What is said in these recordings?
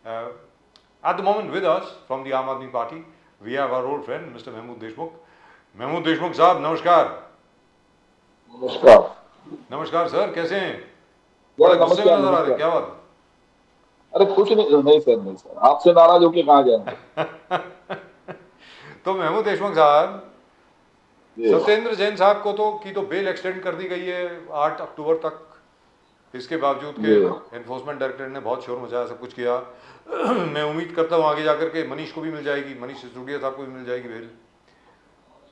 Uh, at the moment with us from the Aam Aadmi Party, we have our old friend Mr. Mahmood Deshmukh. Mahmood Deshmukh साहब नमस्कार। नमस्कार। नमस्कार sir, कैसे हैं? बड़े गुस्से में नजर आ रहे, क्या बात? अरे कुछ नहीं, नहीं सर, नहीं सर, आपसे नाराज होके कहाँ जाएंगे। तो महमूद देशमुख साहब, सत्येंद्र जैन साहब को तो बेल एक्सटेंड कर दी गई है 8 अक्टूबर तक। इसके बावजूद के एनफोर्समेंट डायरेक्टरेट ने बहुत शोर मचाया, सब कुछ किया। मैं उम्मीद करता हूँ आगे जाकर के मनीष को भी मिल जाएगी, मनीष सिसोदिया साहब को भी मिल जाएगी बेल।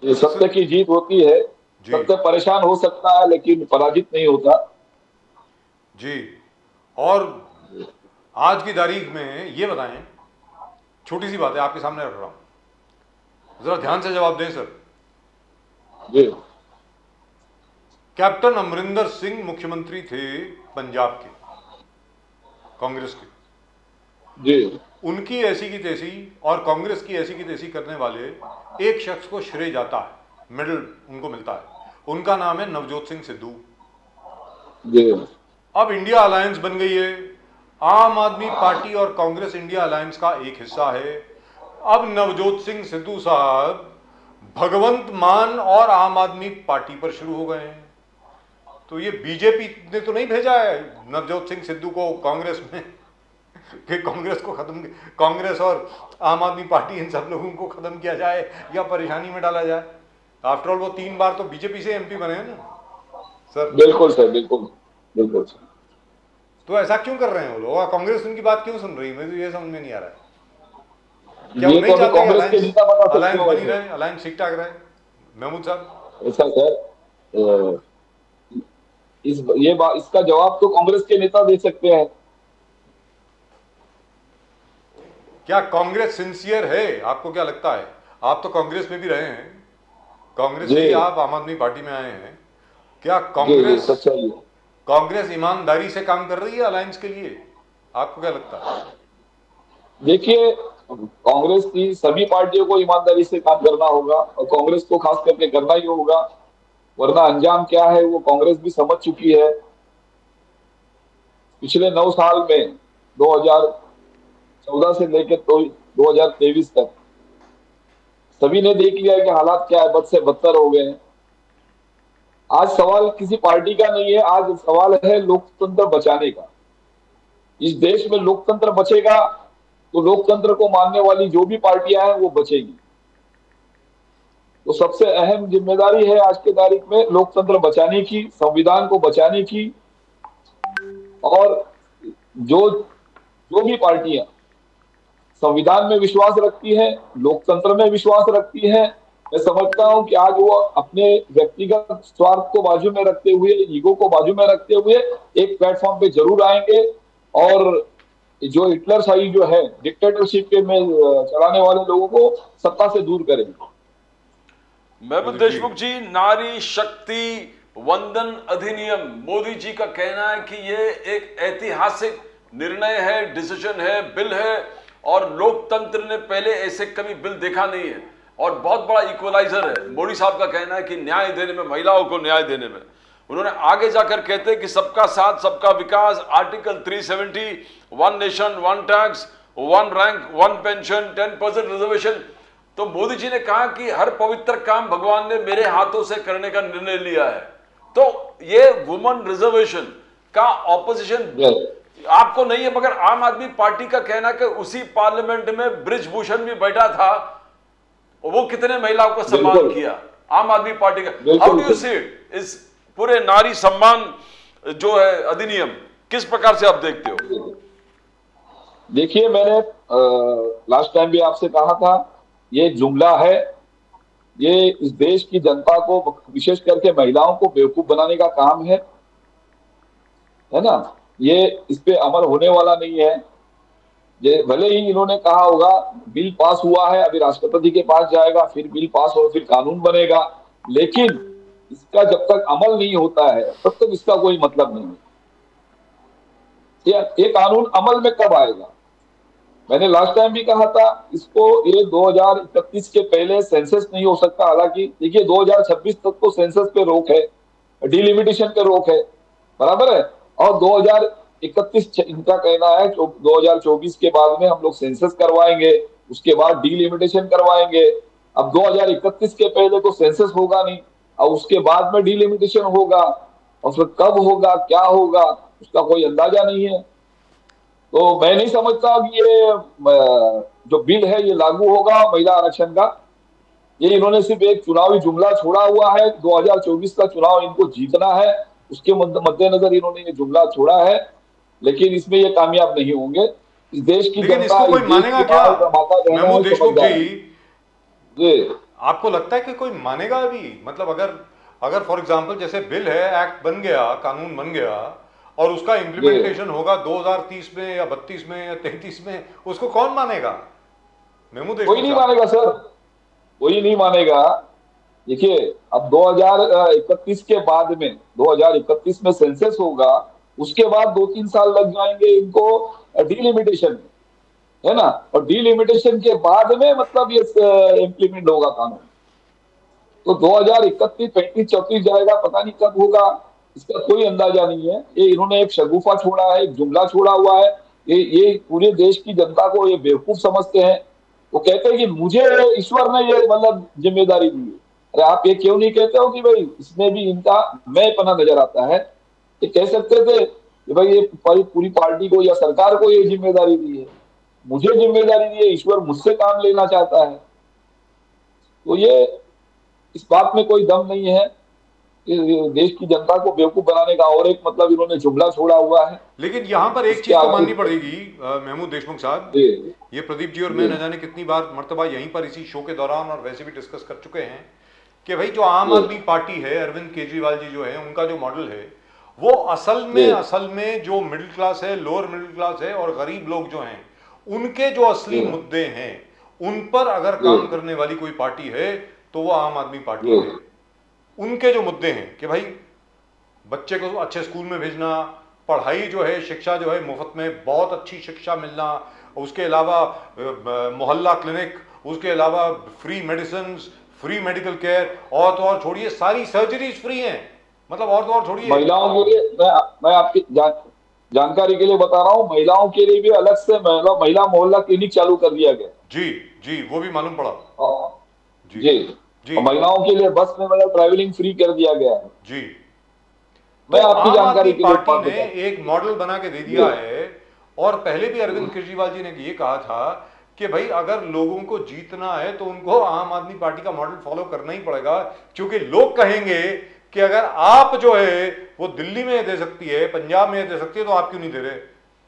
ये सत्य की जीत होती है। सत्य परेशान हो सकता है लेकिन पराजित नहीं होता जी। और आज की तारीख में ये बताएं, छोटी सी बात है, आपके सामने रख रहा हूं, जरा ध्यान से जवाब दें सर जी। कैप्टन अमरिंदर सिंह मुख्यमंत्री थे पंजाब के, कांग्रेस के जी। उनकी ऐसी की तैसी और कांग्रेस की ऐसी की तैसी करने वाले एक शख्स को श्रेय जाता है, मेडल उनको मिलता है। उनका नाम है नवजोत सिंह सिद्धू जी। अब इंडिया अलायंस बन गई है, आम आदमी पार्टी और कांग्रेस इंडिया अलायंस का एक हिस्सा है। अब नवजोत सिंह सिद्धू साहब भगवंत मान और आम आदमी पार्टी पर शुरू हो गए हैं। तो ये बीजेपी ने तो नहीं भेजा है नवजोत सिंह सिद्धू को कांग्रेस में कि कांग्रेस को खत्म, कांग्रेस और आम आदमी पार्टी इन सब लोगों को खत्म किया जाए या परेशानी में डाला जाए। आफ्टर ऑल वो 3 बार तो बीजेपी से एमपी बने हैं ना सर। बिल्कुल सर, बिल्कुल बिल्कुल सर। तो ऐसा क्यों कर रहे हैं वो लोग? कांग्रेस उनकी बात क्यों सुन रही है? मुझे ये समझ में नहीं आ रहा है। क्या वो नहीं चाहते अलायंस बनी रहे, अलायंस ठीक ठाक रहे? महमूद साहब ऐसा सर, इसका जवाब तो कांग्रेस के नेता दे सकते हैं। क्या कांग्रेस सिंसियर है? आपको क्या लगता है? आप तो कांग्रेस में भी रहे हैं, कांग्रेस से आप आम आदमी पार्टी में आए हैं। क्या कांग्रेस ईमानदारी से काम कर रही है अलायंस के लिए? आपको क्या लगता है? देखिए, कांग्रेस की सभी पार्टियों को ईमानदारी से काम करना होगा और कांग्रेस को खास करके करना ही होगा, वरना अंजाम क्या है वो कांग्रेस भी समझ चुकी है। पिछले 9 साल में 2014 से लेकर 2023 तक सभी ने देख लिया कि हालात क्या है, बद से बदतर हो गए हैं। आज सवाल किसी पार्टी का नहीं है, आज सवाल है लोकतंत्र बचाने का। इस देश में लोकतंत्र बचेगा तो लोकतंत्र को मानने वाली जो भी पार्टियां हैं वो बचेगी। तो सबसे अहम जिम्मेदारी है आज की तारीख में लोकतंत्र बचाने की, संविधान को बचाने की। और जो भी पार्टियां संविधान में विश्वास रखती है, लोकतंत्र में विश्वास रखती है, मैं समझता हूं कि आज वो अपने व्यक्तिगत स्वार्थ को बाजू में रखते हुए, ईगो को बाजू में रखते हुए एक प्लेटफॉर्म पे जरूर आएंगे और जो हिटलरशाही जो है, डिक्टेटरशिप के में चलाने वाले लोगों को सत्ता से दूर करेंगे। महमूद देशमुख जी, नारी शक्ति वंदन अधिनियम, मोदी जी का कहना है कि ये एक ऐतिहासिक निर्णय है, डिसीजन है, बिल है और लोकतंत्र ने पहले ऐसे कभी बिल देखा नहीं है और बहुत बड़ा इक्वलाइजर है। मोदी साहब का कहना है कि न्याय देने में, महिलाओं को न्याय देने में। उन्होंने आगे जाकर कहते हैं कि सबका साथ सबका विकास, article 370, 1 nation 1 tax, 1 rank 1 pension, 10% reservation. तो मोदी जी ने कहा कि हर पवित्र काम भगवान ने मेरे हाथों से करने का निर्णय लिया है। तो ये वुमन रिजर्वेशन का ऑपोजिशन आपको नहीं है, मगर आम आदमी पार्टी का कहना कि उसी पार्लियामेंट में ब्रिजभूषण भी बैठा था, वो कितने महिलाओं को सम्मान किया आम आदमी पार्टी का। How do you see it, इस पूरे नारी सम्मान जो है अधिनियम, किस प्रकार से आप देखते हो? देखिए, मैंने लास्ट टाइम भी आपसे कहा था, ये जुमला है, ये इस देश की जनता को, विशेष करके महिलाओं को बेवकूफ बनाने का काम है ना। ये इस पे अमल होने वाला नहीं है। ये भले ही इन्होंने कहा होगा बिल पास हुआ है, अभी राष्ट्रपति के पास जाएगा, फिर बिल पास हो, फिर कानून बनेगा, लेकिन इसका जब तक अमल नहीं होता है तब तक इसका कोई मतलब नहीं है। ये कानून अमल में कब आएगा? मैंने लास्ट टाइम भी कहा था, इसको ये 2031 के पहले सेंसस नहीं हो सकता। हालांकि देखिए 2026 तक तो सेंसस पे रोक है, डिलिमिटेशन पे रोक है, बराबर है। और 2031 इनका कहना है 2024 के बाद में हम लोग सेंसस करवाएंगे, उसके बाद डीलिमिटेशन करवाएंगे। अब 2031 के पहले तो सेंसस होगा नहीं और उसके बाद में डीलिमिटेशन होगा, और फिर कब होगा क्या होगा उसका कोई अंदाजा नहीं है। तो मैं नहीं समझता कि ये जो बिल है ये लागू होगा महिला आरक्षण का। ये इन्होंने सिर्फ एक चुनावी जुमला छोड़ा हुआ है, 2024 का चुनाव इनको जीतना है, उसके मद्देनजर इन्होंने ये जुमला छोड़ा है, लेकिन इसमें ये कामयाब नहीं होंगे। इस देश की लेकिन जनता, इसको कोई मानेगा क्या? महमूद देशमुख जी, जी आपको लगता है कि कोई मानेगा अभी? मतलब अगर फॉर एग्जांपल जैसे बिल है, एक्ट बन गया, कानून बन गया और उसका इम्प्लीमेंटेशन होगा 2030 में या 32 में या 33 में, उसको कौन मानेगा? महमूद कोई नहीं मानेगा सर, कोई नहीं मानेगा। देखिए अब 2031 के बाद में 2031 में सेंसस होगा, उसके बाद 2-3 साल लग जाएंगे इनको डीलिमिटेशन में, है ना, और डीलिमिटेशन के बाद में मतलब ये इम्प्लीमेंट होगा कानून। तो 2031, 35, 34 जाएगा, पता नहीं कब होगा, इसका कोई अंदाजा नहीं है। ये इन्होंने एक शगुफा छोड़ा है, एक जुमला छोड़ा हुआ है। ये पूरे देश की जनता को ये बेवकूफ समझते हैं। वो कहते हैं कि मुझे ईश्वर ने ये मतलब जिम्मेदारी दी है। अरे आप ये क्यों नहीं कहते हो कि भाई इसमें भी इनका मैं पना नजर आता है? ये कह सकते थे कि भाई ये पूरी पार्टी को या सरकार को ये जिम्मेदारी दी है, मुझे जिम्मेदारी दी है, ईश्वर मुझसे काम लेना चाहता है। तो ये इस बात में कोई दम नहीं है देश की जनता को बेवकूफ बनाने का। और एक मतलब इन्होंने जुमला छोड़ा हुआ है। लेकिन यहाँ पर एक चीज तो माननी पड़ेगी महमूद देशमुख साहब, ये प्रदीप जी और मैं न जाने कितनी बार मर्तबा यहीं पर इसी शो के दौरान और वैसे भी डिस्कस कर चुके हैं कि भाई जो आम आदमी पार्टी है, अरविंद केजरीवाल जी जो है, उनका जो मॉडल है वो असल में जो मिडिल क्लास है, लोअर मिडिल क्लास है और गरीब लोग जो हैं, उनके जो असली मुद्दे हैं उन पर अगर काम करने वाली कोई पार्टी है तो वो आम आदमी पार्टी है। उनके जो मुद्दे हैं कि भाई बच्चे को अच्छे स्कूल में भेजना, पढ़ाई जो है, शिक्षा जो है मुफ्त में, बहुत अच्छी शिक्षा मिलना, उसके अलावा मोहल्ला क्लिनिक, उसके अलावा free medicine, free medical care, और तो और छोड़िए सारी सर्जरीज फ्री हैं, मतलब और तो और छोड़िए। महिलाओं के लिए मैं आपकी जानकारी के लिए बता रहा हूँ, महिलाओं के लिए भी अलग से महिला मोहल्ला क्लिनिक चालू कर दिया गया। जी जी, वो भी मालूम पड़ा। जी, महिलाओं के लिए बस में मतलब ट्रैवलिंग फ्री कर दिया गया है। जी, मैं आपकी जानकारी के लिए पार्टी ने एक मॉडल बना के दे दिया है। और पहले भी अरविंद केजरीवाल जी ने ये कहा था कि भाई अगर लोगों को जीतना है तो उनको आम आदमी पार्टी का मॉडल फॉलो करना ही पड़ेगा, क्योंकि लोग कहेंगे कि अगर आप जो है वो दिल्ली में दे सकती है, पंजाब में दे सकती है, तो आप क्यों नहीं दे रहे?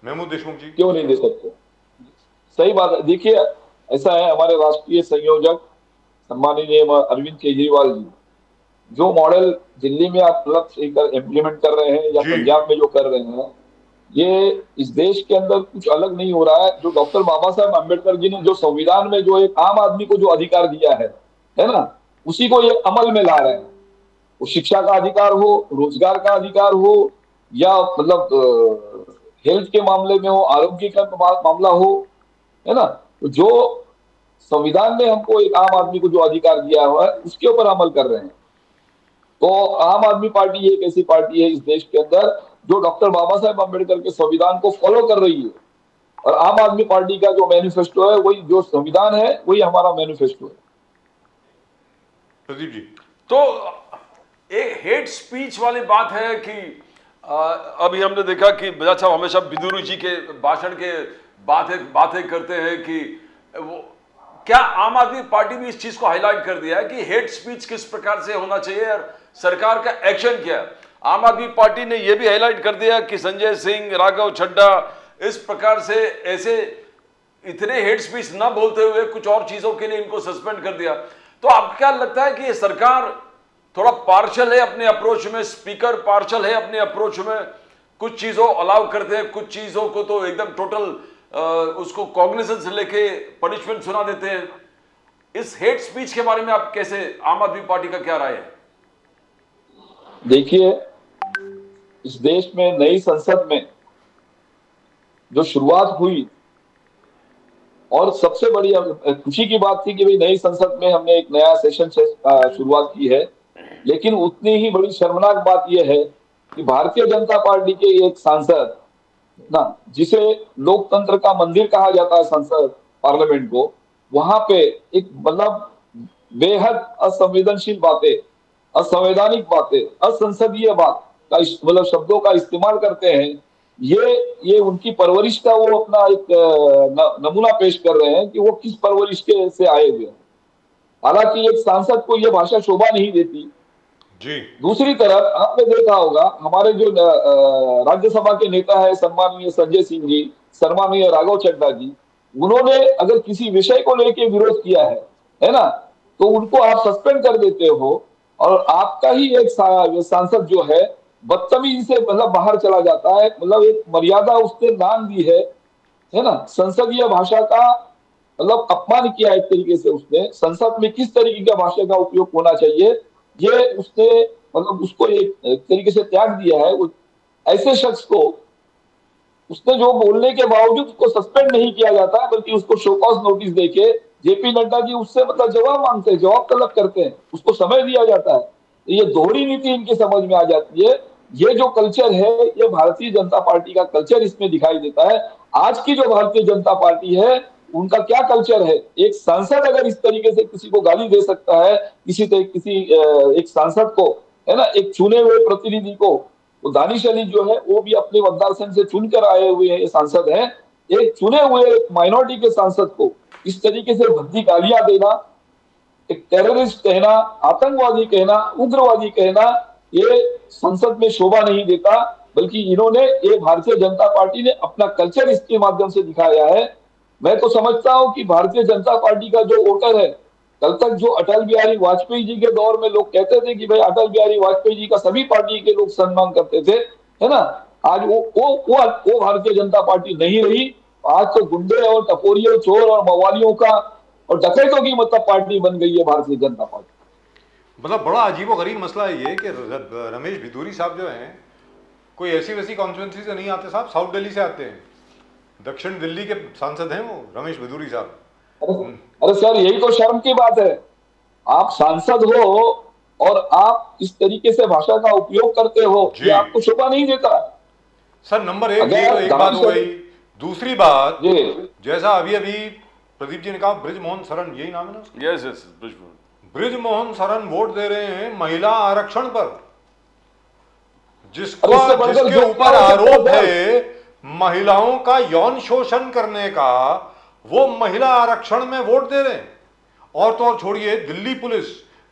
महमूद देशमुख जी क्यों नहीं दे सकते? सही बात है। देखिए ऐसा है, हमारे राष्ट्रीय संयोजक सम्माननीय अरविंद केजरीवाल जी जो मॉडल दिल्ली में आप इम्प्लीमेंट कर रहे हैं या पंजाब में जो कर रहे हैं, ये इस देश के अंदर कुछ अलग नहीं हो रहा है। जो डॉक्टर बाबा साहब अम्बेडकर जी ने जो संविधान में जो एक आम आदमी को जो अधिकार दिया है ना, उसी को ये अमल में ला रहे हैं। वो शिक्षा का अधिकार हो, रोजगार का अधिकार हो, या मतलब हेल्थ के मामले में हो, आरोग्य का मामला हो, है ना, तो जो संविधान ने हमको एक आम आदमी को जो अधिकार दिया हुआ है उसके ऊपर अमल कर रहे हैं। तो आम आदमी पार्टी एक ऐसी पार्टी है इस देश के अंदर जो डॉक्टर बाबा साहेब अम्बेडकर के संविधान को फॉलो कर रही है। और आम आदमी पार्टी का जो मैनिफेस्टो है, वही जो संविधान है वही हमारा मैनिफेस्टो है। प्रदीप जी, तो एक हेट स्पीच वाली बात है कि अभी हमने देखा कि बजाज साहब हमेशा बिदुरू जी के भाषण के बातें करते हैं कि वो क्या आम आदमी पार्टी भी इस चीज को हाईलाइट कर दिया है कि हेट स्पीच किस प्रकार से होना चाहिए और सरकार का एक्शन क्या है? आम आदमी पार्टी ने यह भी हाईलाइट कर दिया कि संजय सिंह, राघव चड्ढा इस प्रकार से ऐसे इतने हेट स्पीच ना बोलते हुए कुछ और चीजों के लिए इनको सस्पेंड कर दिया। तो आपको क्या लगता है कि ये सरकार थोड़ा पार्शल है अपने अप्रोच में, स्पीकर पार्शल है अपने अप्रोच में, कुछ चीजों अलाउ करते हैं, कुछ चीजों को तो एकदम टोटल उसको कॉग्निजेंस से लेके पनिशमेंट सुना देते हैं? इस हेट स्पीच के बारे में आप कैसे, आम आदमी पार्टी का क्या राय है? देखिए इस देश में नई संसद में जो शुरुआत हुई, और सबसे बड़ी खुशी की बात थी कि भाई नई संसद में हमने एक नया सेशन से शुरुआत की है, लेकिन उतनी ही बड़ी शर्मनाक बात यह है कि भारतीय जनता पार्टी के एक सांसद ना, जिसे लोकतंत्र का मंदिर कहा जाता है संसद पार्लियामेंट को, वहां पे एक मतलब बेहद असंवेदनशील बातें, असंवैधानिक बातें, असंसदीय बात का मतलब शब्दों का इस्तेमाल करते हैं। ये उनकी परवरिश का वो अपना एक नमूना पेश कर रहे हैं कि वो किस परवरिश के से आए हुए हैं। हालांकि एक सांसद को ये भाषा शोभा नहीं देती। जी दूसरी तरफ आपने देखा होगा हमारे जो राज्यसभा के नेता है सम्माननीय संजय सिंह जी, सम्माननीय राघव चड्ढा जी, उन्होंने अगर किसी विषय को लेकर विरोध किया है ना, तो उनको आप सस्पेंड कर देते हो और आपका ही एक सांसद जो है बदतमीजी से मतलब बाहर चला जाता है। मतलब एक मर्यादा उसने नाम दी है ना, संसदीय भाषा का मतलब अपमान किया एक तरीके से। उसने संसद में किस तरीके का भाषा का उपयोग होना चाहिए ये उसने मतलब उसको एक तरीके से त्याग दिया है। ऐसे शख्स को उसने जो बोलने के बावजूद उसको सस्पेंड नहीं किया जाता बल्कि उसको शो कॉज नोटिस देके जेपी नड्डा जी उससे मतलब जवाब मांगते हैं, जवाब तलब करते हैं, उसको समय दिया जाता है। तो ये दोहरी नीति इनकी समझ में आ जाती है। ये जो कल्चर है ये भारतीय जनता पार्टी का कल्चर इसमें दिखाई देता है। आज की जो भारतीय जनता पार्टी है उनका क्या कल्चर है। एक सांसद अगर इस तरीके से किसी को गाली दे सकता है, किसी एक सांसद को, है ना, एक चुने हुए प्रतिनिधि को, तो दानिश अली जो है वो भी अपने मतदार संघ से चुनकर आए हुए हैं, सांसद हैं। एक चुने हुए माइनॉरिटी के सांसद को इस तरीके से भद्दी गालियां देना, एक टेररिस्ट कहना, आतंकवादी कहना, उग्रवादी कहना, ये संसद में शोभा नहीं देता। बल्कि इन्होंने, ये भारतीय जनता पार्टी ने अपना कल्चर इसके माध्यम से दिखाया है। मैं तो समझता हूं कि भारतीय जनता पार्टी का जो वोटर है, कल तक जो अटल बिहारी वाजपेयी जी के दौर में लोग कहते थे कि भाई अटल बिहारी वाजपेयी जी का सभी पार्टी के लोग सम्मान करते थे, है ना, आज वो भारतीय जनता पार्टी नहीं रही। आज तो गुंडे और टपोरियों, चोर और मवालियों का और डकैतों की मतलब पार्टी बन गई है भारतीय जनता पार्टी। मतलब बड़ा अजीबो गरीब मसला है ये कि रमेश भिदूरी साहब जो हैं कोई ऐसी वैसी कॉन्स्टिट्यूंसी से नहीं आते साहब, साउथ दिल्ली से आते हैं, दक्षिण दिल्ली के सांसद हैं वो रमेश भिदूरी साहब। अरे सर यही तो शर्म की बात है। आप सांसद हो और आप इस तरीके से भाषा का उपयोग करते हो, ये आपको शोभा नहीं देता। सर नंबर एक, ये तो एक बात हो गई। दूसरी बात, जैसा अभी अभी प्रदीप जी ने कहा, बृजमोहन शरण, यही नाम है ना उसका? यस यस, बृजमोहन शरण वोट दे रहे हैं महिला आरक्षण पर, जिसके ऊपर आरोप है महिलाओं का यौन शोषण करने का, वो महिला आरक्षण में वोट दे रहे हैं। और तो और छोड़िए, दिल्ली पुलिस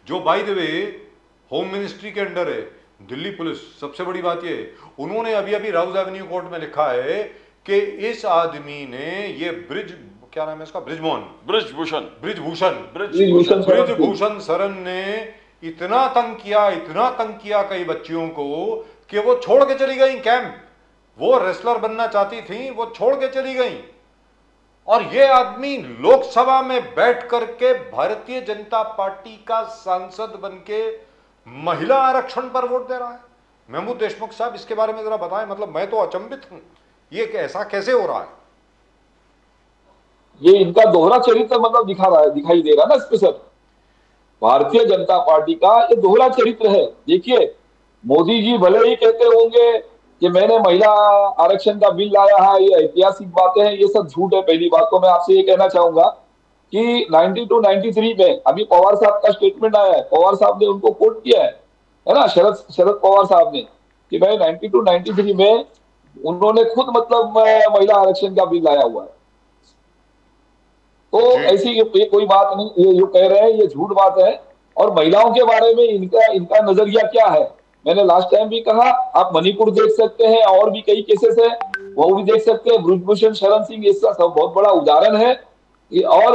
जो by the way home ministry के अंडर है, दिल्ली पुलिस, सबसे बड़ी बात ये, उन्होंने अभी अभी राउज एवेन्यू कोर्ट में लिखा है कि इस आदमी ने ये क्या नाम है इसका, ब्रिजभूषण शरण ने इतना तंग किया कई बच्चियों को कि वो छोड़ के चली गई कैंप। वो रेसलर बनना चाहती थी, वो छोड़ के चली गई। और ये आदमी लोकसभा में बैठ करके भारतीय जनता पार्टी का सांसद बनके महिला आरक्षण पर वोट दे रहा है। महमूद देशमुख साहब, इसके बारे में जरा बताएं। मतलब मैं तो अचंभित हूं, ये ऐसा कैसे हो रहा है? ये इनका दोहरा चरित्र मतलब दिखाई दे रहा है ना इसमें सर। भारतीय जनता पार्टी का ये दोहरा चरित्र है। देखिए, मोदी जी भले ही कहते होंगे कि मैंने महिला आरक्षण का बिल लाया है, ये ऐतिहासिक बातें हैं, ये सब झूठ है। पहली बात तो मैं आपसे ये कहना चाहूंगा कि 92-93 में अभी पवार साहब का स्टेटमेंट आया है, पवार साहब ने उनको कोट किया है ना, शरद पवार साहब ने, कि भाई 92-93 में उन्होंने खुद मतलब महिला आरक्षण का बिल लाया हुआ है। तो ऐसी कोई बात नहीं, ये जो कह रहे हैं ये झूठ बात है। और महिलाओं के बारे में इनका नजरिया क्या है, मैंने लास्ट टाइम भी कहा, आप मणिपुर देख सकते हैं, और भी कई केसेस है वो भी देख सकते हैं। बृजभूषण शरण सिंह इसका सब बहुत बड़ा उदाहरण है। और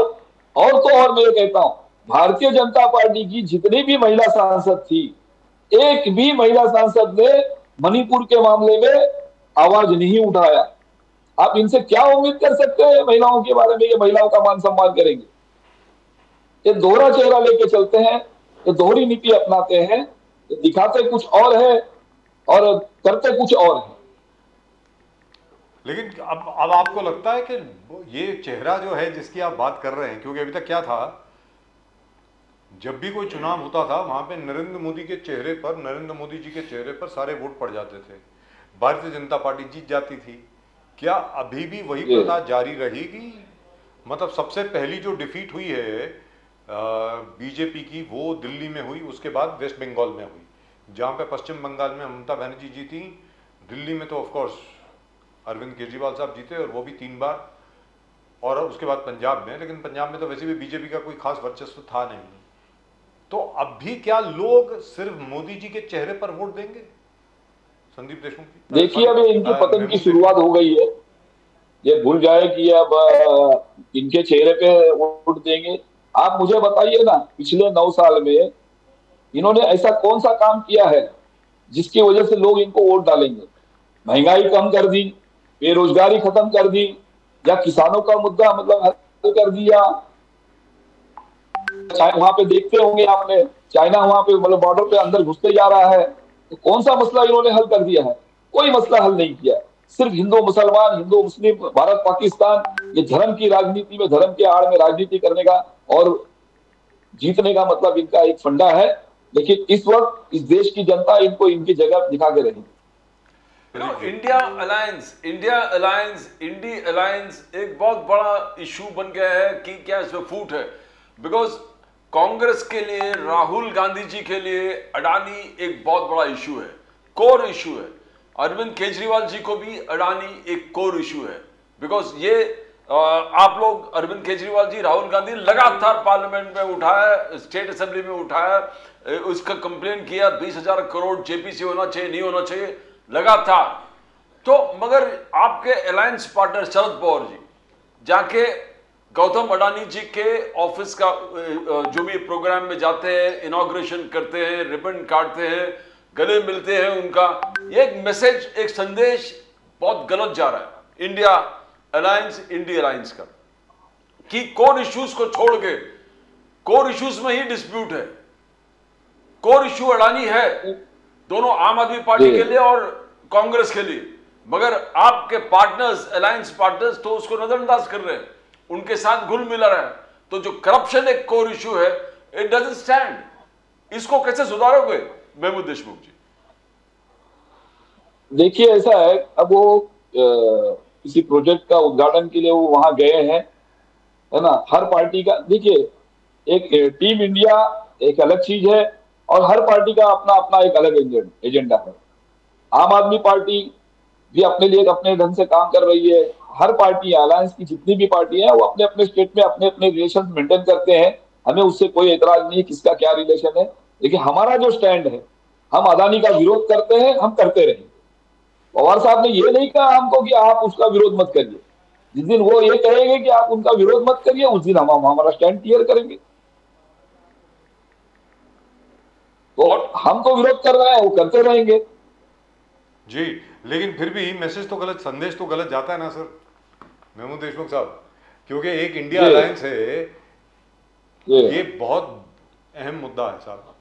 मैं ये कहता हूं, भारतीय जनता पार्टी की जितनी भी महिला सांसद थी, एक भी महिला सांसद ने मणिपुर के मामले में आवाज नहीं उठाया। आप इनसे क्या उम्मीद कर सकते हैं महिलाओं के बारे में, ये महिलाओं का मान सम्मान करेंगे? ये दोहरा चेहरा लेके चलते हैं, ये दोहरी नीति अपनाते हैं, दिखाते कुछ और है और करते कुछ और है। लेकिन अब आपको लगता है कि ये चेहरा जो है जिसकी आप बात कर रहे हैं, क्योंकि अभी तक क्या था, जब भी कोई चुनाव होता था वहां पे नरेंद्र मोदी जी के चेहरे पर सारे वोट पड़ जाते थे, भारतीय जनता पार्टी जीत जाती थी। क्या अभी भी वही जी। प्रथा जारी रहेगी? मतलब सबसे पहली जो डिफीट हुई है बीजेपी की, वो दिल्ली में हुई, उसके बाद वेस्ट बंगाल में हुई, जहां पे पश्चिम बंगाल में ममता बनर्जी जीती, दिल्ली में तो ऑफ कोर्स अरविंद केजरीवाल साहब जीते, और वो भी 3 बार, और उसके बाद पंजाब में। लेकिन पंजाब में तो वैसे भी बीजेपी का कोई खास वर्चस्व था नहीं। तो अब भी क्या लोग सिर्फ मोदी जी के चेहरे पर वोट देंगे? संदीप देशमुख जी, देखिए अभी इनके पतन की महमूद शुरुआत हो गई है। ये भूल जाए कि अब इनके चेहरे पे वोट देंगे। आप मुझे बताइए ना, पिछले 9 साल में इन्होंने ऐसा कौन सा काम किया है जिसकी वजह से लोग इनको वोट डालेंगे? महंगाई कम कर दी, बेरोजगारी खत्म कर दी, या किसानों का मुद्दा मतलब हल कर दिया। वहां पे देखते होंगे आपने, चाइना वहां पे मतलब बॉर्डर पे अंदर घुसते जा रहा है, तो कौन सा मसला इन्होंने हल कर दिया है? कोई मसला हल नहीं किया। सिर्फ हिंदू मुसलमान, हिंदू मुस्लिम, भारत पाकिस्तान, ये धर्म की राजनीति में, धर्म के आड़ में राजनीति करने का और जीतने का मतलब इनका एक फंडा है। लेकिन इस वक्त इस देश की जनता इनको इनकी जगह दिखा के रहेगी। इंडिया अलायंस इंडी अलायंस एक बहुत बड़ा इशू बन गया है कि क्या इसमें फूट है। बिकॉज कांग्रेस के लिए, राहुल गांधी जी के लिए अडानी एक बहुत बड़ा इशू है, कोर इशू है। अरविंद केजरीवाल जी को भी अडानी एक कोर इशू है। बिकॉज ये आप लोग, अरविंद केजरीवाल जी, राहुल गांधी लगातार पार्लियामेंट में उठाया, स्टेट असेंबली में उठाया, उसका कंप्लेन किया 20,000 करोड़ जेपीसी होना चाहिए, नहीं होना चाहिए, लगातार। तो मगर आपके अलायंस पार्टनर शरद पवार जी जाके गौतम अडानी जी के ऑफिस का जो भी प्रोग्राम में जाते हैं, इनॉग्रेशन करते हैं, रिबन काटते हैं, गले मिलते हैं उनका, ये एक मैसेज, एक संदेश बहुत गलत जा रहा है इंडिया अलायंस, इंडी अलायंस का, कि कोर इश्यूज को छोड़ के, कोर इश्यूज में ही डिस्प्यूट है। कोर इश्यू अडानी है, दोनों आम आदमी पार्टी के लिए और कांग्रेस के लिए, मगर आपके पार्टनर्स, अलायंस पार्टनर्स तो उसको नजरअंदाज कर रहे हैं, उनके साथ घुल मिला रहा है। तो जो करप्शन एक कोर इश्यू है, इट डजंट स्टैंड। इसको कैसे सुधारोगे महमूद देशमुख जी? देखिए ऐसा है, अब वो किसी प्रोजेक्ट का उद्घाटन के लिए वो वहां गए हैं, है ना। हर पार्टी का देखिए, एक टीम इंडिया एक अलग चीज है और हर पार्टी का अपना अपना एक अलग एजेंडा है। आम आदमी पार्टी भी अपने लिए अपने ढंग से काम कर रही है। हर पार्टी, अलायंस की जितनी भी पार्टी है, वो अपने अपने स्टेट में अपने अपने रिलेशन मेंटेन करते हैं। हमें उससे कोई एतराज नहीं है किसका क्या रिलेशन है। लेकिन हमारा जो स्टैंड है, हम अदानी का विरोध करते हैं, हम करते रहेंगे। पवार साहब ने ये नहीं कहा हमको कि आप उसका विरोध मत करिए। जिस दिन वो ये कहेंगे कि आप उनका विरोध मत करिए, उस दिन हम हमारा स्टैंड क्लियर करेंगे। तो हम तो विरोध कर रहे हैं, वो करते रहेंगे जी। लेकिन फिर भी मैसेज तो गलत, संदेश तो गलत जाता है ना सर महमूद देशमुख साहब, क्योंकि एक इंडिया अलायंस है, ये बहुत अहम मुद्दा है साहब,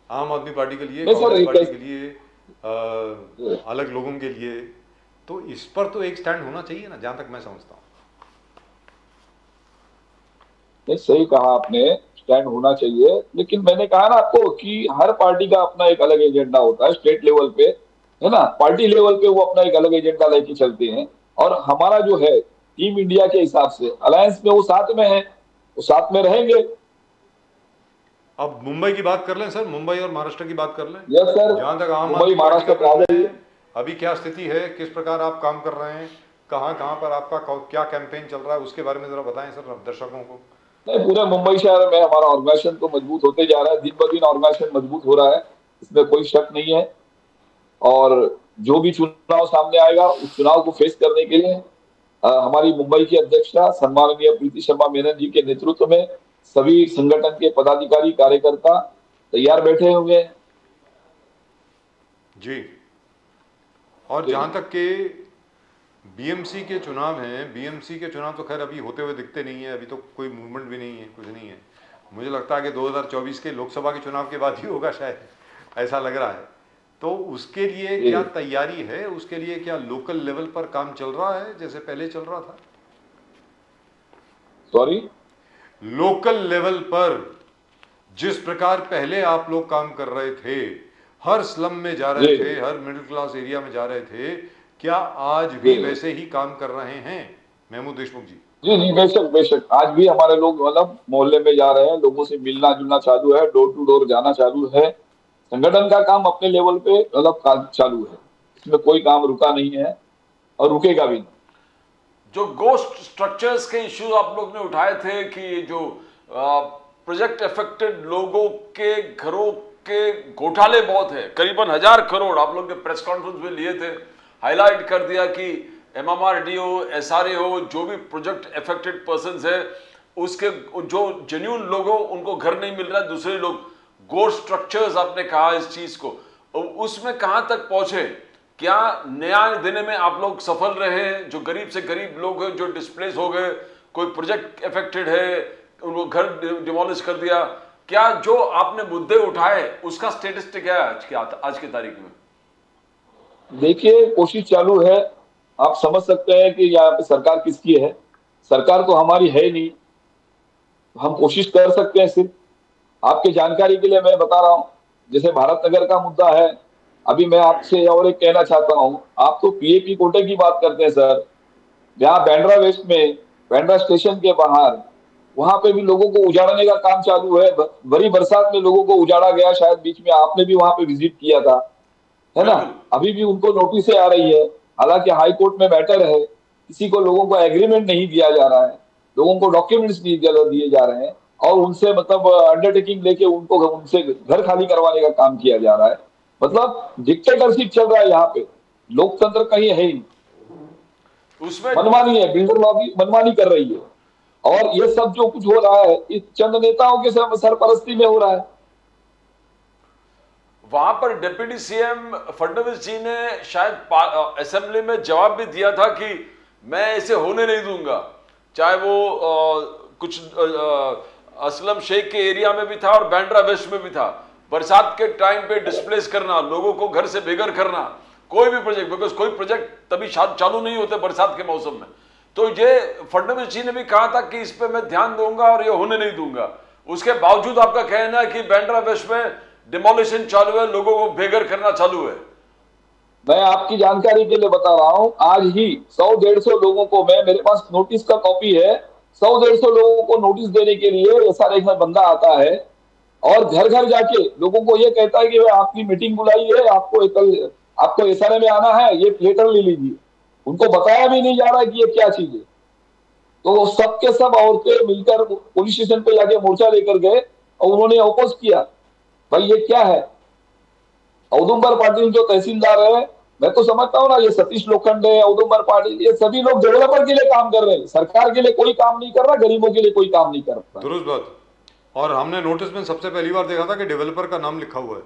आम आदमी पार्टी के लिए, कांग्रेस पार्टी के लिए, अलग लोगों के लिए। तो इस पर तो एक स्टैंड होना चाहिए ना, जहां तक मैं समझता हूं। सही कहा आपने, स्टैंड होना चाहिए। लेकिन मैंने कहा ना आपको कि हर पार्टी का अपना एक अलग एजेंडा होता है स्टेट लेवल पे, है ना। पार्टी लेवल पे वो अपना एक अलग एजेंडा लेके चलते हैं। और हमारा जो है टीम इंडिया के हिसाब से अलायंस में वो साथ में है, वो साथ में रहेंगे। अब मुंबई की बात कर लें सर, मुंबई और महाराष्ट्र की बात कर लें। यस सर, जहां तक आम मुंबई आदमी पार्टी का महाराष्ट्र प्रश्न है, अभी क्या स्थिति है, किस प्रकार आप काम कर रहे हैं, कहां कहां पर आपका क्या कैंपेन चल रहा है, उसके बारे में जरा बताएं सर दर्शकों को। नहीं, पूरे मुंबई शहर में हमारा ऑर्गेनाइजेशन तो मजबूत होते जा रहा है, दिन ब दिन ऑर्गेनाइजेशन मजबूत हो रहा है, इसमें कोई शक नहीं है। और जो भी चुनाव सामने आएगा, उस चुनाव को फेस करने के लिए हमारी मुंबई की अध्यक्षा सम्माननीय प्रीति शर्मा मेनन जी के नेतृत्व में सभी संगठन के पदाधिकारी, कार्यकर्ता तैयार बैठे हुए हैं जी। और जहां तक के बीएमसी के चुनाव हैं, बीएमसी के चुनाव तो खैर अभी होते हुए दिखते नहीं है, अभी तो कोई मूवमेंट भी नहीं है, कुछ नहीं है। मुझे लगता है कि 2024 के लोकसभा के चुनाव के बाद ही होगा शायद, ऐसा लग रहा है। तो उसके लिए क्या तैयारी है, उसके लिए क्या लोकल लेवल पर काम चल रहा है जैसे पहले चल रहा था? सॉरी, लोकल लेवल पर जिस प्रकार पहले आप लोग काम कर रहे थे, हर स्लम में जा रहे थे, हर मिडिल क्लास एरिया में जा रहे थे, क्या आज भी वैसे ही काम कर रहे हैं महमूद देशमुख जी? जी जी, बेशक बेशक, आज भी हमारे लोग मतलब मोहल्ले में जा रहे हैं, लोगों से मिलना जुलना चालू है, डोर टू डोर जाना चालू है। संगठन का काम अपने लेवल पे मतलब काम चालू है, इसमें कोई काम रुका नहीं है और रुकेगा भी नहीं। जो गोस्ट स्ट्रक्चर्स के इश्यूज आप लोग ने उठाए थे कि जो प्रोजेक्ट अफेक्टेड लोगों के घरों के घोटाले बहुत है, करीबन 1000 करोड़ आप लोग ने प्रेस कॉन्फ्रेंस में लिए थे, हाईलाइट कर दिया कि MMRDO, SRA जो भी प्रोजेक्ट अफेक्टेड पर्संस है उसके जो जेन्युइन लोगों उनको घर नहीं मिल रहा है, दूसरे लोग गोस्ट स्ट्रक्चर्स आपने कहा इस चीज को, उसमें कहां तक पहुंचे? क्या न्याय देने में आप लोग सफल रहे? जो गरीब से गरीब लोग हैं जो डिस्प्लेस हो गए, कोई प्रोजेक्ट अफेक्टेड है उनको घर डिमोलिश कर दिया, क्या जो आपने मुद्दे उठाए उसका स्टेटस क्या है आज की तारीख में? देखिए, कोशिश चालू है। आप समझ सकते हैं कि यहाँ पे सरकार किसकी है। सरकार तो हमारी है नहीं, हम कोशिश कर सकते हैं। सिर्फ आपके जानकारी के लिए मैं बता रहा हूँ, जैसे भारत नगर का मुद्दा है, अभी मैं आपसे और एक कहना चाहता हूँ, आप तो PAP कोटे की बात करते हैं सर, जहाँ बैंड्रा वेस्ट में, बैंड्रा स्टेशन के बाहर, वहां पे भी लोगों को उजाड़ने का काम चालू है। बड़ी बरसात में लोगों को उजाड़ा गया, शायद बीच में आपने भी वहां पे विजिट किया था, है ना। अभी भी उनको नोटिस आ रही है, हालांकि हाई कोर्ट में मैटर है, किसी को लोगों को एग्रीमेंट नहीं दिया जा रहा है, लोगों को डॉक्यूमेंट्स नहीं दिए जा रहे हैं और उनसे मतलब अंडरटेकिंग लेके उनको उनसे घर खाली करवाने का काम किया जा रहा है। मतलब डिक्टेटरशिप चल रहा है यहाँ पे, लोकतंत्र कहीं है ही, उसमें मनमानी है, बिल्डर लॉबी मनमानी कर रही है और ये सब जो कुछ हो रहा है इस चंद नेताओं के सरपरस्ती में हो रहा है। वहां पर डिप्टी CM फडणवीस जी ने शायद असेंबली में जवाब भी दिया था कि मैं ऐसे होने नहीं दूंगा, चाहे वो कुछ असलम शेख के एरिया में भी था और बैंड्रा वेस्ट में भी था। बरसात के टाइम पे डिस्प्लेस करना, लोगों को घर से बेघर करना, कोई भी प्रोजेक्ट, बिकॉज कोई प्रोजेक्ट तभी चालू नहीं होते बरसात के मौसम में। तो ये फडणवीस जी ने भी कहा था कि इस पे मैं ध्यान दूंगा और ये होने नहीं दूंगा। उसके बावजूद आपका कहना है कि बैंड्रा वेस्ट में डिमोलिशन चालू है, लोगों को बेघर करना चालू है। मैं आपकी जानकारी के लिए बता रहा हूं, आज ही 100-150 लोगों को, मेरे पास नोटिस का कॉपी है, 100-150 लोगों को नोटिस देने के लिए SRA का बंदा आता है और घर घर जाके लोगों को ये कहता है कि आपकी मीटिंग बुलाई है, आपको SRA में आना है, ये लेटर ले लीजिए। उनको बताया भी नहीं जा रहा है कि ये क्या चीज है। तो सबके सब औरतें मिलकर पुलिस स्टेशन पे जाके मोर्चा लेकर गए और उन्होंने अपोज किया, भाई ये क्या है। औदुंबर पाटिल जो तहसीलदार है, मैं तो समझता हूँ ना, ये सतीश लोखंडे, औदुंबर पाटिल, ये सभी लोग डेवलपर के लिए काम कर रहे हैं, सरकार के लिए कोई काम नहीं कर रहा, गरीबों के लिए कोई काम नहीं कर रहा। दुरुस्त बात। और हमने नोटिस में सबसे पहली बार देखा था कि डेवलपर का नाम लिखा हुआ है,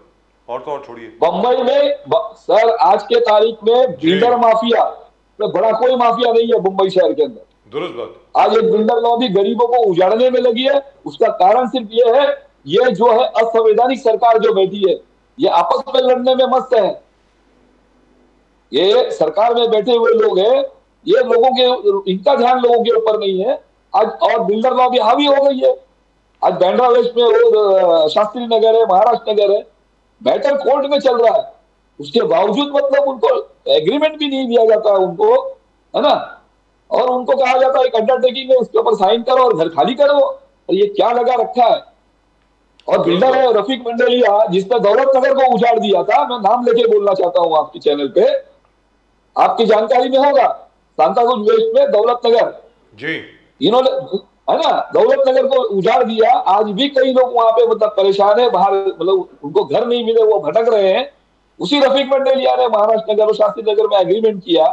और तो और छोड़िए। बंबई में सर आज के तारीख में बिल्डर माफिया, तो बड़ा कोई माफिया नहीं है मुंबई शहर के अंदर। दुरुस्त बात। आज एक बिल्डर लॉबी गरीबों को उजाड़ने में लगी है, उसका कारण सिर्फ ये है, ये जो है असंवैधानिक सरकार जो बैठी है, ये आपस में लड़ने में मस्त है। ये सरकार में बैठे हुए लोग हैं, ये लोगों के, इनका ध्यान लोगों के ऊपर नहीं है आज, और बिल्डर लॉबी हावी हो गई है। आज बैंड्रा वेस्ट में और शास्त्री नगर है, महाराष्ट्र नगर है, मैटर कोर्ट में चल रहा है, उसके बावजूद मतलब उनको एग्रीमेंट भी नहीं दिया जाता है उनको, है ना, और उनको कहा जाता है एक अंडरटेकिंग है, उसके ऊपर साइन करो और घर खाली करो। और ये क्या लगा रखा है। और बिल्डर है रफीक मंडलिया, जिसने दौलत नगर को उजाड़ दिया था, मैं नाम लेके बोलना चाहता हूं आपके चैनल पे, आपकी जानकारी में होगा, सांताक्रूज वेस्ट में दौलत नगर जी, इन्होंने, है ना, दौलत नगर को उजाड़ दिया। आज भी कई लोग वहां पे मतलब परेशान है, बाहर मतलब उनको घर नहीं मिले, वो भटक रहे हैं। उसी रफीक मंडलिया ने महाराष्ट्र नगर और शास्त्री नगर में एग्रीमेंट किया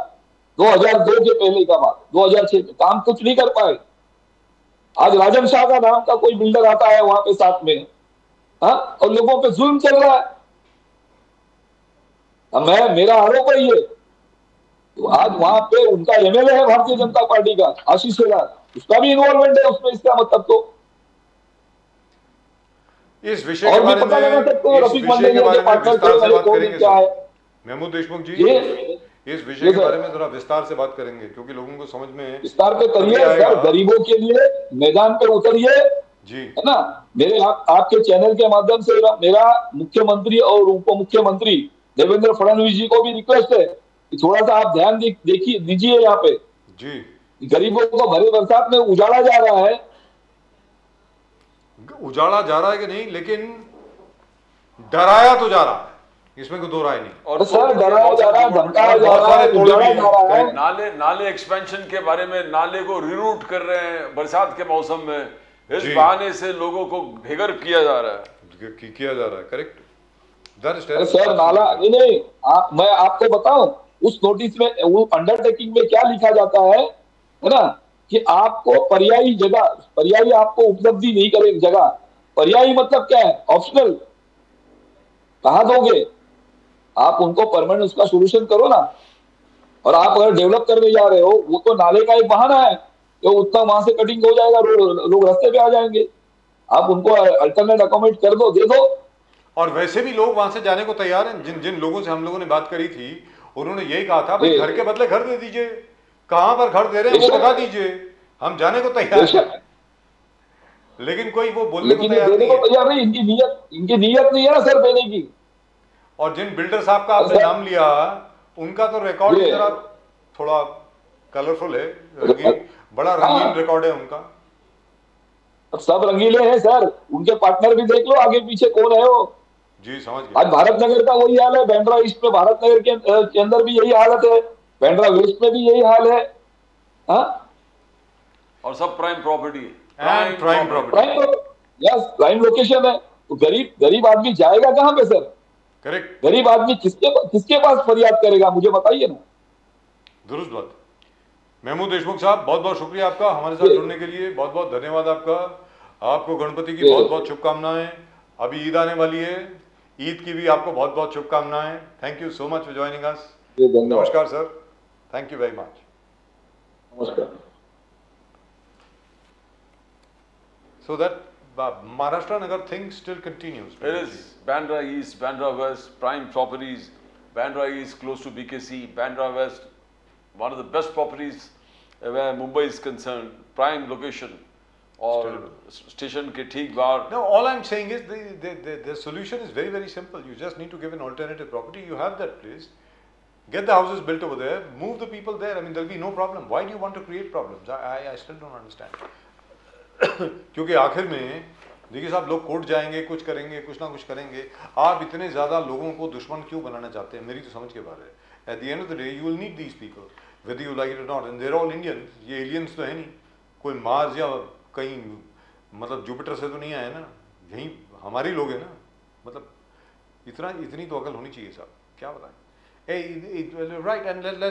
2002 के पहले का बात, 2006 में, काम कुछ नहीं कर पाए। आज राजन शाह का नाम का कोई बिल्डर आता है वहां पे साथ में, हाँ, और लोगों पे जुल्म चल रहा है। मेरा आरोप है ये। तो आज वहां पे उनका MLA है भारतीय जनता पार्टी का, आशीष शेलार, उसका भी इन्वॉल्वमेंट है उसमें। इसका मतलब तो इस विषय के बारे में विस्तार से बात करेंगे महमूद देशमुख जी। इस विषय के बारे में जरा विस्तार से बात करेंगे, क्योंकि लोगों को समझ में विस्तार पे करिए सर, गरीबों के लिए मैदान पे उतरिए जी, है ना। मेरे आपके चैनल के माध्यम से मेरा मुख्यमंत्री और उप मुख्यमंत्री देवेंद्र फडणवीस जी को भी रिक्वेस्ट है थोड़ा सा आप ध्यान देखिए दीजिए यहाँ पे, जी, गरीबों को भरे बरसात में उजाड़ा जा रहा है। उजाड़ा जा रहा है कि नहीं, लेकिन डराया तो जा रहा है, इसमें कोई दो राय नहीं। और सर तो डराया जा रहा है, धमकाया और जा बहुत रहा सारे है, तोड़े भी उजाड़ा हैं, जा रहा है। नाले नाले एक्सपेंशन के बारे में, नाले को रिरूट कर रहे हैं बरसात के मौसम में, इस जी। बहाने से लोगों को बेघर किया जा रहा है। किया जा रहा है, करेक्ट। दैट इज अरे सर नाला नहीं, मैं आपको बताऊं उस नोटिस में, वो अंडरटेकिंग में क्या लिखा जाता है ना, कि आपको पर्यायी जगह, पर्यायी आपको उपलब्धि नहीं करेगी जगह। पर्यायी मतलब क्या है? ऑप्शनल। कहाँ दोगे आप उनको? परमानेंट उसका सोल्यूशन करो ना। और आप अगर डेवलप करने जा रहे हो, वो तो नाले का एक बहाना है, तो उतना वहां से कटिंग हो जाएगा, लोग रास्ते पे आ जाएंगे। आप उनको अल्टरनेट अकोमोडेट कर दो, दे दो। और वैसे भी लोग वहां से जाने को तैयार हैं। जिन जिन लोगों से हम लोगों ने बात करी थी, उन्होंने यही कहा था, भाई जी। घर के बदले घर दे दीजिए, कहां पर घर दे रहे हैं वो बेशक। बता दीजिए, हम जाने को तैयार हैं। बेशक। लेकिन कोई वो बोलने को लेकिन ये तैयार देने नहीं को है। तैयार नहीं, इनकी नीयत नहीं है ना सर देने की। और जिन बिल्डर साहब का आपने सर- नाम लिया, उनका तो रिकॉर्ड ये- जरा थोड़ा कलरफुल है, रंगीन, बड़ा रंगीन हाँ। रिकॉर्ड है उनका। अब सब रंगीले हैं सर, उनके पार्टनर भी देख लो आगे पीछे कौन है वो। जी, समझ आज गया। भारत नगर का वही हाल है, बांद्रा ईस्ट में भारत नगर के अंदर भी यही हालत है, बांद्रा वेस्ट में भी यही हाल है। हाँ? और सब प्राइम प्रॉपर्टी है, and prime property, prime, yes prime location है। तो गरीब आदमी जाएगा कहाँ पे सर? करेक्ट, गरीब आदमी किसके पास फरियाद करेगा, मुझे बताइए ना। दुरुस्त बात। महमूद देशमुख साहब, बहुत बहुत शुक्रिया आपका हमारे साथ जी। जुड़ने के लिए, बहुत बहुत धन्यवाद आपका। आपको गणपति की जी। बहुत बहुत शुभकामनाएं। अभी ईद आने वाली है, ईद की भी आपको बहुत बहुत शुभकामनाएं। Thank you so much for joining us. जी, धन्यवाद। नमस्कार sir, thank you very much. नमस्कार। So that Maharashtra Nagar thing still continues. It is Bandra East, Bandra West, prime properties. Bandra East close to BKC, Bandra West, one of the best properties where Mumbai is concerned. Prime location और station के ठीक बाहर। No, all I'm saying is the solution is very very simple. You just need to give an alternative property. You have that place, get the houses built over there, move the people there. I mean, there'll be no problem. Why do you want to create problems? I still don't understand. क्योंकि आखिर में देखिए साहब, लोग court जाएंगे, कुछ करेंगे, कुछ ना कुछ करेंगे। आप इतने ज़्यादा लोगों को दुश्मन क्यों बनाना चाहते हैं? मेरी तो समझ के बाहर है। At the end of the day you will need these people whether you like it or not, and they are all Indians. ये एलियंस तो है नहीं, कोई मार्स या कहीं मतलब जुपिटर से तो नहीं आए ना, यहीं हमारे लोग हैं ना। मतलब इतनी तो अकल होनी चाहिए साहब, क्या बताएं। Right, and let's